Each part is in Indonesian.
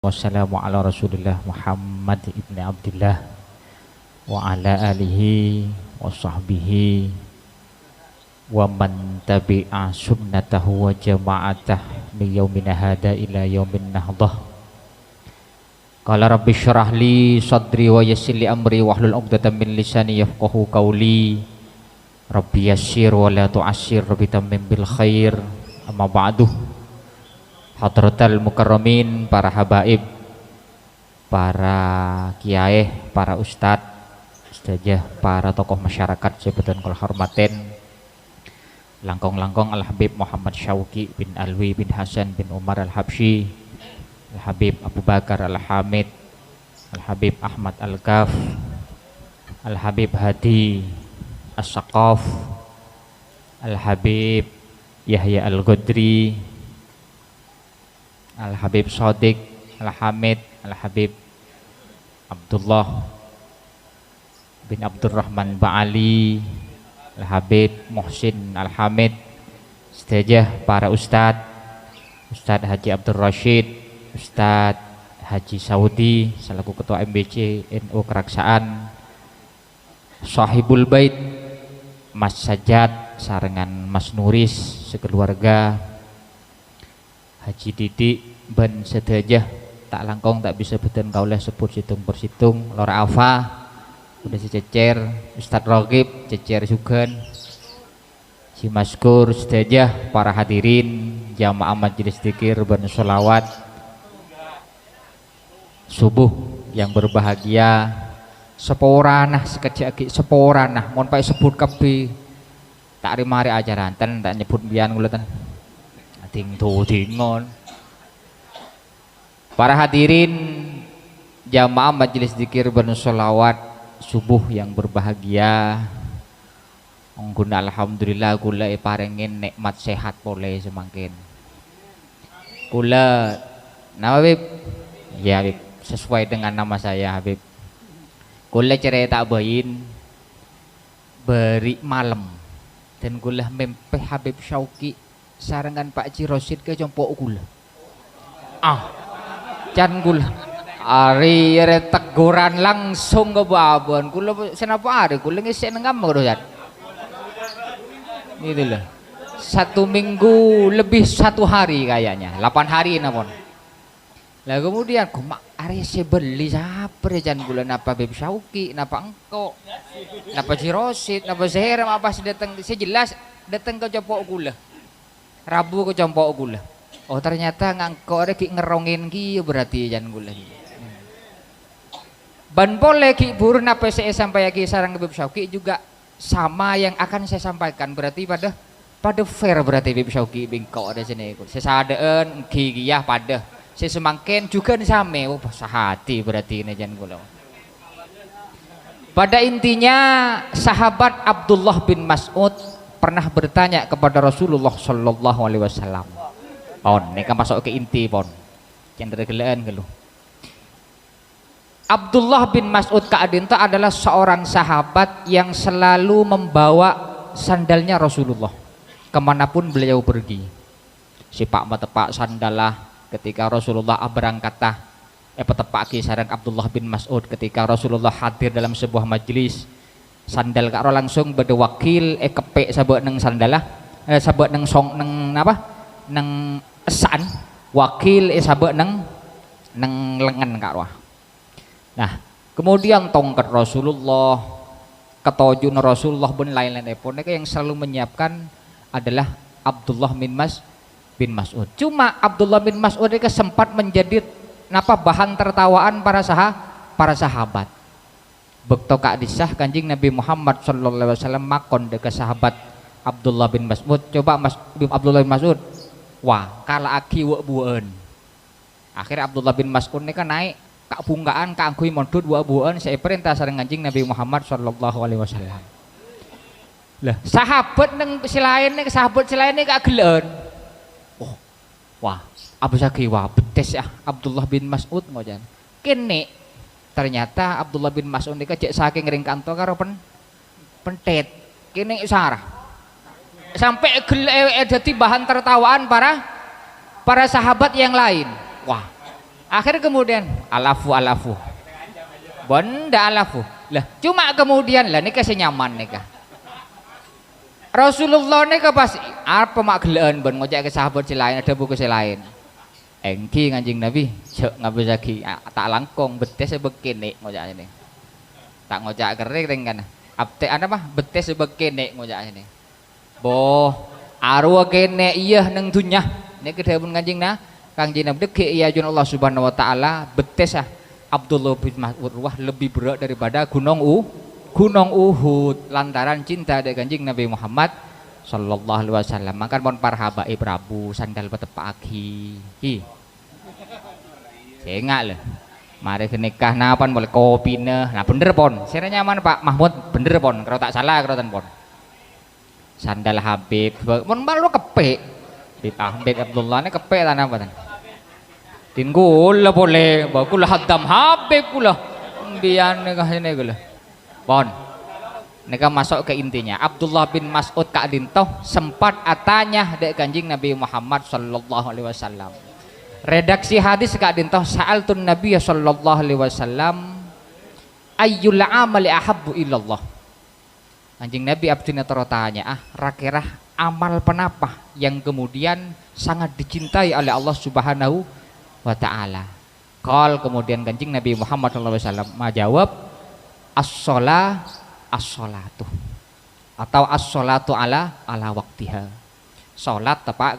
Wassalamu ala Rasulillah Muhammad ibn Abdullah wa ala alihi wa sahbihi wa man tabi'a sunnatahu wa jama'atah min yaumina hada ila yaumin nahdah. Qala rabbi syrah li sadri wa yassir li amri wahlul 'uqdatam min lisani yafqahu qawli. Rabbi yassir wa la tu'assir, rabbi tammim bil khair. Amma ba'du. Hadratal mukarramin, para habaib, para kiai, para ustadz, ustazah, para tokoh masyarakat sebutan kul hormaten, langkong-langkong Al Habib Muhammad Syauqi bin Alwi bin Hasan bin Umar Al Habsyi, Al Habib Abu Bakar Al Hamid, Al Habib Ahmad Al Kaf, Al Habib Hadi As-Saqaf, Al Habib Yahya Al Godri, Al Habib Shadiq Al Hamid, Al Habib Abdullah bin Abdurrahman Ba'ali, Al Habib Muhsin Al Hamid, ustazah, para ustadz, Ustadz Haji Abdul Rashid, Ustadz Haji Saudi selaku Ketua MBC NU Keraksaan, Sahibul Bait Mas Sajad sarengan Mas Nuris sekeluarga, Haji Didik ben sedajah tak langkong tak bisa beten kaulah sebut situng bersitung Lora Alfa udah sececer, Ustadz Ragib cecer sugan, si Maskur sedajah, para hadirin jamaah majelis dzikir ben sholawat subuh yang berbahagia, seporanah sekejap seporanah mohon pak sebut kapi tak rimari ajaran ten tak nyebut bian nguletan ting tu tingon. Para hadirin jamaah majelis dzikir ben sholawat subuh yang berbahagia, guna alhamdulillah kula parengin nikmat sehat boleh semakin kula nama Habib ya Habib sesuai dengan nama saya Habib. Kula cerita bayin beri malam dan kula mempeh Habib Syauqi sarangan Pak Haji Rosid ke jompok kula can kula ari teguran langsung ke babon kula senapa ari kula ngisik nang kamar ya gitu loh, 1 minggu lebih 1 hari kayaknya 8 hari napon lah kemudian kumak ari saya beli siapa jan kula napa Habib Syauqi napa engkau napa Haji Rosid napa Seher apa sih datang saya jelas datang ke jompok kula Rabu ke jompok kula. Oh ternyata ngangkok ada ki ngerongin ki berarti jan gula. Ban boleh ki burun apa saya sampai ki sarang Habib Syauqi juga sama yang akan saya sampaikan berarti pada fair berarti Habib Syauqi bingkok ada sini. Saya sadeen ki ya pada saya semangkin juga same oh sahati berarti ini jan gula. Pada intinya sahabat Abdullah bin Mas'ud pernah bertanya kepada Rasulullah Shallallahu Alaihi Wasallam. Pon, ini kan masuk ke inti pon. Yang tergelaan keluh. Abdullah bin Mas'ud Ka'adinta adalah seorang sahabat yang selalu membawa sandalnya Rasulullah kemanapun beliau pergi. Si pak matepak sandalah ketika Rasulullah berangkat petepak sarang Abdullah bin Mas'ud ketika Rasulullah hadir dalam sebuah majelis. Sandal karo langsung bade wakil kepek sabek neng sandalah sabek neng song neng apa neng esan wakil sabek neng lengan karo. Nah kemudian tongkat Rasulullah ketojun Rasulullah pun lain-lain pun yang selalu menyiapkan adalah Abdullah bin Mas'ud. Cuma Abdullah bin Mas'ud itu sempat menjadi bahan tertawaan para sahabat. Bekto kak disah kanjing Nabi Muhammad Sallallahu Alaihi Wasallam makon dekat sahabat Abdullah bin Mas'ud. Coba Abdullah bin Mas'ud, wah kala aki wak buan. Akhirnya Abdullah bin Mas'ud ini kan naik kak bungkaan kak angkui mondut wak buan. Saya perintah sareng kanjing Nabi Muhammad Sallallahu Alaihi Wasallam. Lah sahabat neng selain nih kak gelen. Oh, wah Abu Saki wah betes ya Abdullah bin Mas'ud ngojan. Kene ternyata Abdullah bin Mas'ud ini cek saking ring kantor karo pentet kini sarah sampai jadi bahan tertawaan para sahabat yang lain. Wah Akhir kemudian alafu alafu. Benda alafu. Lah cuma kemudian lah nika senyaman nika. Rasulullah nika pas apa mak geleen ben ngojek ke sahabat si lain ada buku si lain. Engki Kanjeng Nabi cek ngabe lagi tak langkong betes sebekene ngojak ini. Tak ngojak kering kan. Apte ana mah betes sebekene ngojak ini. Boh arwah kene iya neng dunya nek kedawuh Kanjeng Nabi deke iya jun Allah Subhanahu wa taala betes Abdullah bin Mas'ud wah lebih berat daripada gunung Uhud lantaran cinta dengan Kanjeng Nabi Muhammad sallallahu alaihi wasallam. Maka mon para habaib Prabu sandal betepaki. Sengak lho. Mari kenikah napan boleh kopine. Nah bener pon. Sira nyaman Pak Mahmud bener pon. Kalau tak salah kalau pon. Sandal Habib. Mon malu kepek. Habib Abdullah ini kepek tanah apa tan? Tinggul lah boleh. Bakulah hadam Habib kula. Bian nikah ini kula. Pon. Nika masuk ke intinya. Abdullah bin Mas'ud Kak Dintoh sempat atanya dek Kanjeng Nabi Muhammad sallallahu alaihi wasallam. Redaksi hadis Kak Dintoh sa'altun Nabi sallallahu alaihi wasallam ayyul amali ahabbu ilallah. Kanjeng Nabi abdina tanya rakirah amal penapa yang kemudian sangat dicintai oleh Allah Subhanahu wa taala. Qal kemudian Kanjeng Nabi Muhammad sallallahu alaihi wasallam majawab as-sholatu atau as-sholatu ala waktiha. Salat tepak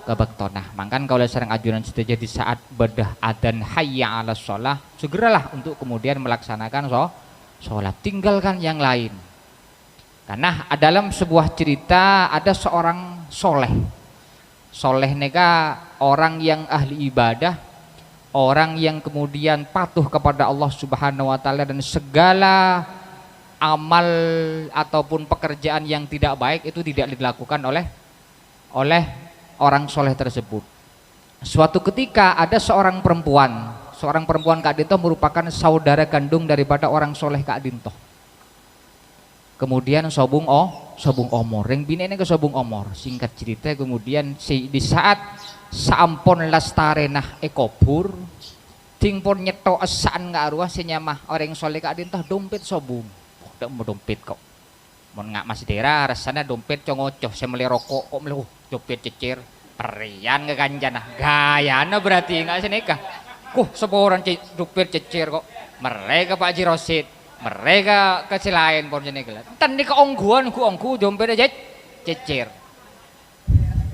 kabaktonah. Mangkan kalau sering ajuran setuju di saat bedah adzan hayya 'alas shalah, segeralah untuk kemudian melaksanakan sholat, tinggalkan yang lain. Karena dalam sebuah cerita ada seorang soleh neka orang yang ahli ibadah, orang yang kemudian patuh kepada Allah Subhanahu wa taala dan segala amal ataupun pekerjaan yang tidak baik itu tidak dilakukan oleh orang soleh tersebut. Suatu ketika ada seorang perempuan Kak Dintoh merupakan saudara kandung daripada orang soleh Kak Dintoh. Kemudian sobung omor, yang bini ini ke sobung omor. Singkat cerita kemudian di saat saampon lastarenah ekobur, tingpon nyeto esaan nggak arwah senyamah orang soleh Kak Dintoh dompet sobung. Mau dompet kok mau nggak masih daerah rasanya dompet congocoh saya meli rokok kok meli dompet cecer perian ke kanjana gayana berarti nggak senikah seorang dompet cecer kok mereka Pak Jirosid mereka kecil lain pun jenis gelat tadi ke ongguan onggu dompet aja cecer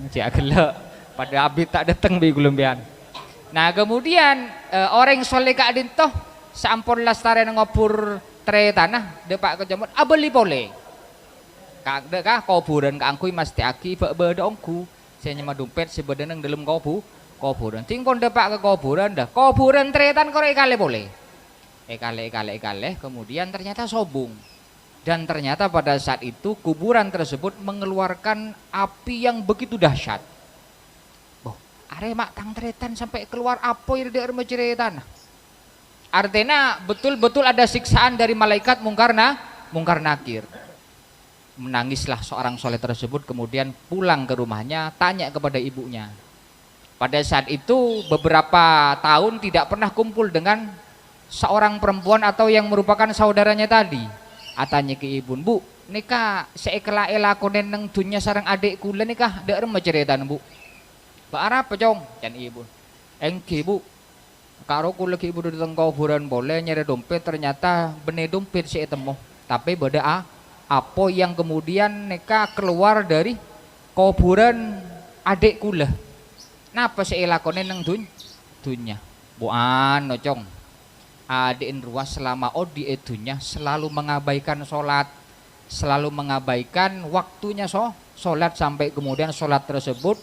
cak gelak pada abis tak datang bi gulumbian. Nah kemudian orang soleh Kak Dintoh sampun lastaren ngobur tre tanah depak kejamut abeli boleh kak dekah kuburan keangkui mas tiaki beda ongku saya nyema dompet sebenarnya dalam kuburan tingpon depak ke kuburan dah kuburan tretan korek kali boleh kali kemudian ternyata sobung dan ternyata pada saat itu kuburan tersebut mengeluarkan api yang begitu dahsyat. Are mak tang tretan sampai keluar apoy dari cerita. Artinya betul-betul ada siksaan dari malaikat mungkar nakir. Menangislah seorang soleh tersebut kemudian pulang ke rumahnya tanya kepada ibunya. Pada saat itu beberapa tahun tidak pernah kumpul dengan seorang perempuan atau yang merupakan saudaranya tadi. Atanya ke ibu, bu, nikah seekela-ela konen neng dunya sarang adik kula nikah dek rem ceritaan bu. Pak apa jong? Dan ibu, engki bu. Karo ku lagi ibu datang kuburan boleh nyari dompet ternyata bener dompet si temu tapi beda apa yang kemudian neka keluar dari kuburan adik kula. Napa si lakone neng dunya buan nocong adik ruas selama di dunya selalu mengabaikan sholat, selalu mengabaikan waktunya sholat sampai kemudian sholat tersebut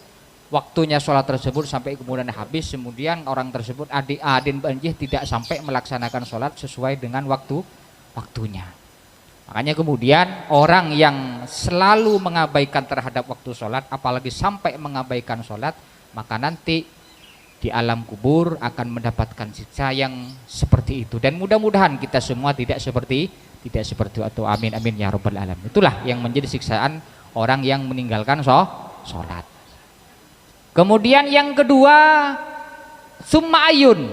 waktunya sholat tersebut sampai kemudian habis, kemudian orang tersebut adin banjih tidak sampai melaksanakan sholat sesuai dengan waktunya. Makanya kemudian orang yang selalu mengabaikan terhadap waktu sholat, apalagi sampai mengabaikan sholat, maka nanti di alam kubur akan mendapatkan siksa yang seperti itu. Dan mudah-mudahan kita semua tidak seperti itu. Amin amin ya rabbal alamin. Itulah yang menjadi siksaan orang yang meninggalkan sholat. Kemudian yang kedua, Summa ayun.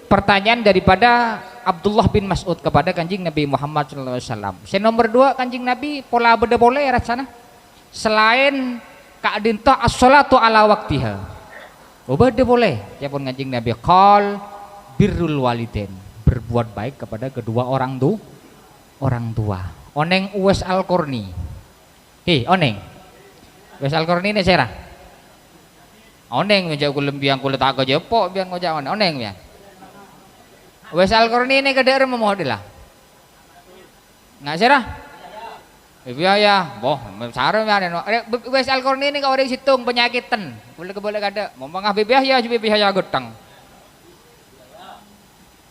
Pertanyaan daripada Abdullah bin Mas'ud kepada Kanjeng Nabi Muhammad SAW. Nomor 2 Kanjeng Nabi pola beda boleh rasana selain ka'dinta as-salatu ala waktiha. Beda boleh. Ya pun Kanjeng Nabi qol birrul walidain, berbuat baik kepada kedua orang tua. Oneng Uwais Al-Qarni. Oneng. Uwais Al-Qarni ini serah. Oneng menjauh kulembiang kulit aku jepok biang ngojak oneng ya. Uwais Al-Qarni ini kedere memohdilah. Nggak serah. Ya, boh, sarem ya. Uwais Al-Qarni ini kau ada situng penyakitan. Boleh kada. Ngomong bibiah ya getang.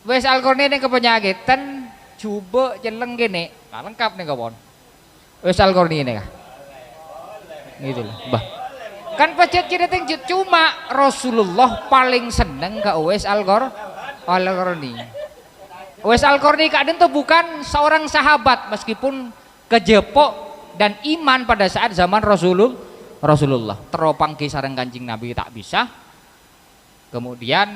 Uwais Al-Qarni ini kepenyakitan coba jeleng gini. Nah, lengkap nih kawan. Uwais Al-Qarni ini kah? Gitu loh, bah. Kan pacet cerita cuma Rasulullah paling seneng ke Uwais Al-Qarni. Uwais Al-Qarni kadang tuh bukan seorang sahabat meskipun kejepok dan iman pada saat zaman Rasulullah. Teropang kisah Kanjeng Nabi tak bisa. Kemudian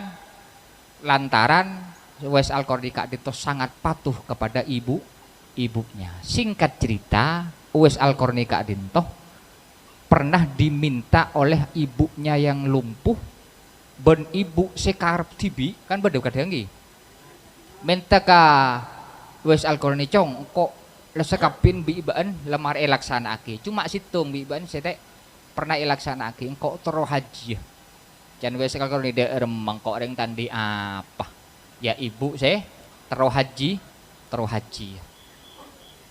lantaran Uwais Al-Qarni kadang tuh sangat patuh kepada ibunya. Singkat cerita, Uwais Al-Qarni kadang tuh pernah diminta oleh ibunya yang lumpuh ben ibu sekarep tibi kan beda kadang nggih minta ka Uwais Al-Qarni cong kok lesekapin biibaan lemar elaksanake cuma situng biibaan saya pernah elaksanake kok tero haji jan Uwais Al-Qarni de remang kok reng tandi apa ya ibu saya tero haji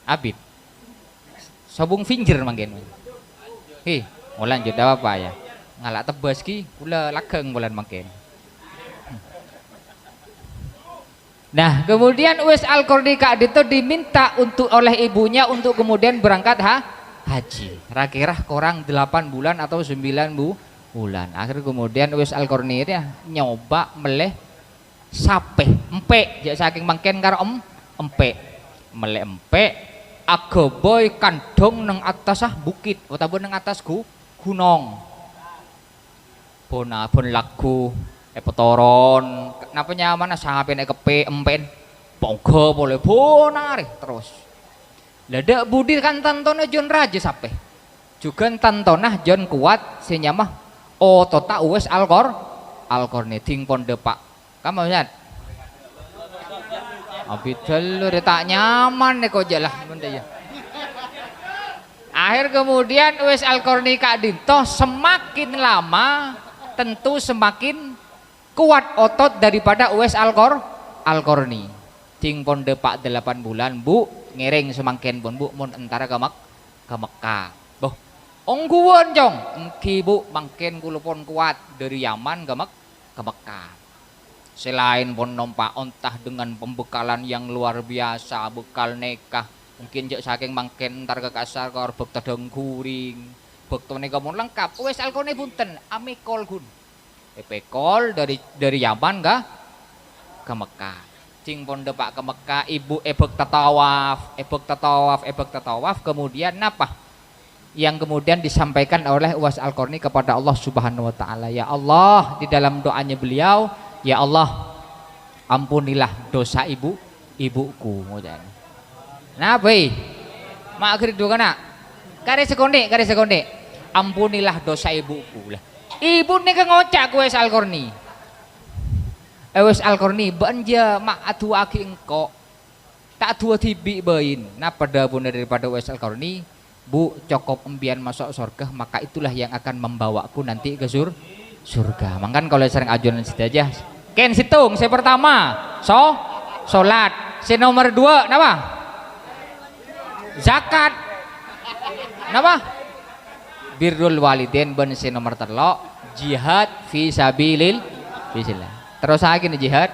abid sobung finger manggen. Mau lanjut apa ya? Ngalak tebas ki, kula lageng bulan makin. Nah, kemudian Uwais Al-Qarni itu diminta untuk oleh ibunya untuk kemudian berangkat haji. Kira-kira kurang 8 bulan atau 9 bulan. Akhirnya kemudian Uwais Al-Qarni ini nyoba meleh sape, empek, jadi saking mangken karo empek. Meleh empek agoboy kandong neng atas bukit atau neng atas gunung bon lagu petoron kenapa nyaman sampai naik kepe empen ponggo boleh bonar terus lada budi kan tantona John Raja sampai juga tantona John kuat senyamah tota Uwais Al-Qarni ting pon depak kamu lihat abis jalur tak nyaman nih kok jalan ya. Akhir kemudian Uwais Al-Qarni kadinto semakin lama tentu semakin kuat otot daripada Uwais Al-Qarni. Ting pon depak 8 bulan bu ngereng semakin pun bu mun antara ke Mekah. Boh ongguan jong engki bu mangken kulupon kuat dari Yaman ke Mekah. Selain pun nompak ontah dengan pembekalan yang luar biasa, bekal nekah mungkin jek saking mangken ntar ke kasar kor bekta dengkuring bekta nekah pun lengkap. Uwais Al-Qarni punten amikol gun epekol dari Yaman ke Mekah cing pun depak ke Mekah ibu ebek tatawaf kemudian napa yang kemudian disampaikan oleh Uwais Al-Qarni kepada Allah Subhanahu wa taala. Ya Allah, di dalam doanya beliau, ya Allah, ampunilah dosa ibuku. Nah, baik. Mak akhir dua kana. Kare sekonde. Ampunilah dosa ibuku lah. Ibu nih ngocak Uwais Al-Qarni. Uwais Al-Qarni banja mak atu aki engko. Tak tua tibi bain. Nah, pada bunda daripada Uwais Al-Qarni, bu cokop embian masuk surga, maka itulah yang akan membawaku nanti ke surga. Makan kalau sering ajuan situ aja. Ken situng, saya pertama sholat, saya nomor 2 napa? Zakat, napa? Birrul walidain ben saya nomor 3 jihad fi sabilillah. Terus lagi nih jihad.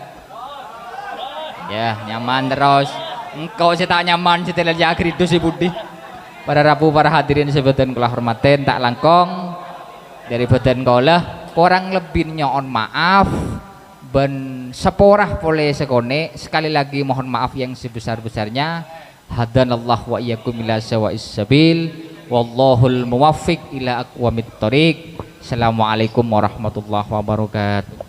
Ya nyaman terus. Engkau saya tak nyaman setelah jagri itu si Budi. Para rabu para hadirin sebutan kula hormatin tak langkong dari badan kula kurang lebih nyoon maaf ben seporah boleh sekone sekali lagi mohon maaf yang sebesar-besarnya. Hadanallah wa iyyakum ila sawa'is sabil wallahul muwaffiq ila aqwamit thoriq. Assalamualaikum warahmatullahi wabarakatuh.